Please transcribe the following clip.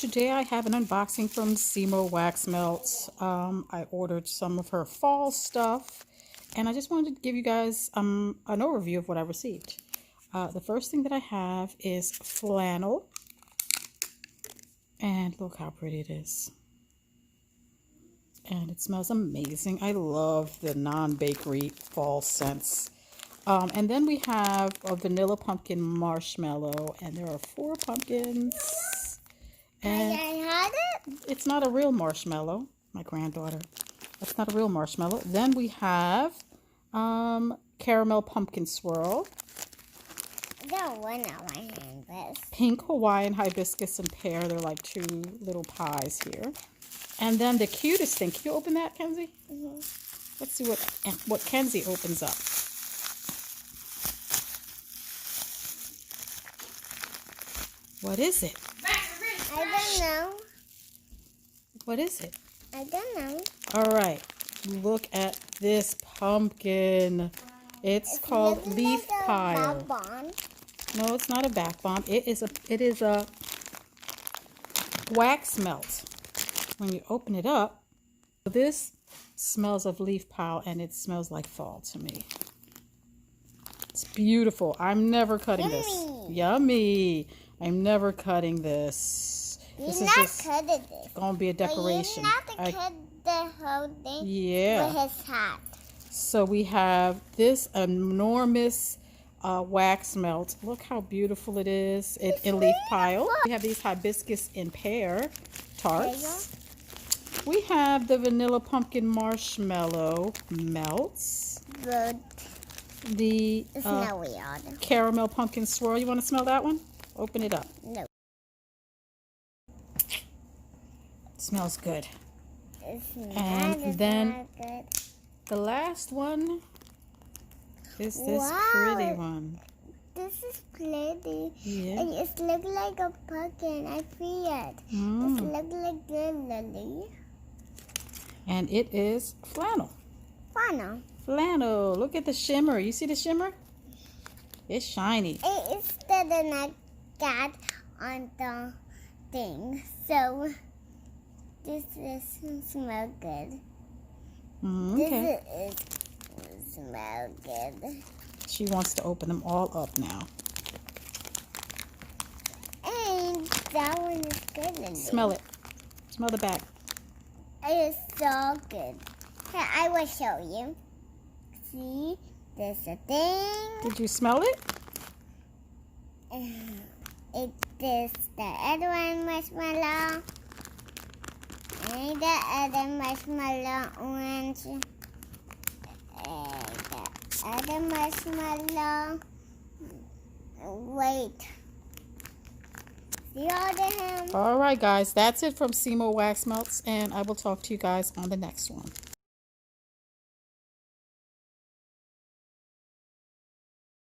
Today I have an unboxing from Semo Wax Melts. I ordered some of her fall stuff, and I just wanted to give you guys an overview of what I received. The first thing that I have is flannel, and look how pretty it is. And it smells amazing. I love the non-bakery fall scents. And then we have a vanilla pumpkin marshmallow, and there are 4 pumpkins. And I had it? It's not a real marshmallow, my granddaughter. That's not a real marshmallow. Then we have caramel pumpkin swirl. I don't want to my hand this. Pink Hawaiian hibiscus and pear. They're like 2 little pies here. And then the cutest thing. Can you open that, Kenzie? Mm-hmm. Let's see what Kenzie opens up. What is it? I don't know. What is it? I don't know. All right. Look at this pumpkin. It's called leaf like pile. a bomb. No, it's not a back bomb. It is a wax melt. When you open it up, this smells of leaf pile, and it smells like fall to me. It's beautiful. I'm never cutting this. Yummy. I'm never cutting this. This is just gonna be a decoration. You're not cut the whole thing with his hat. So we have this enormous wax melt. Look how beautiful it is in leaf pile. We have these hibiscus and pear tarts. We have the vanilla pumpkin marshmallow melts. Good. The caramel pumpkin swirl. You want to smell that one? Open it up. No. It smells good. And then good. The last one is this pretty one. This is pretty. Yeah. And it looks like a pumpkin. I see it. It looks like good, Lily. And it is flannel. Flannel. Flannel. Look at the shimmer. You see the shimmer? It's shiny. It is the not got on the thing. So this smell good. Okay. This smell good. She wants to open them all up now. And that one is good, Lily. Smell it. Smell the back. It is so good. Here, I will show you. See, there's a thing. Did you smell it? It is the other one marshmallow. And the other marshmallow orange. And the other marshmallow. Wait. See all the hem? All right, guys. That's it from Semo Wax Melts, and I will talk to you guys on the next one.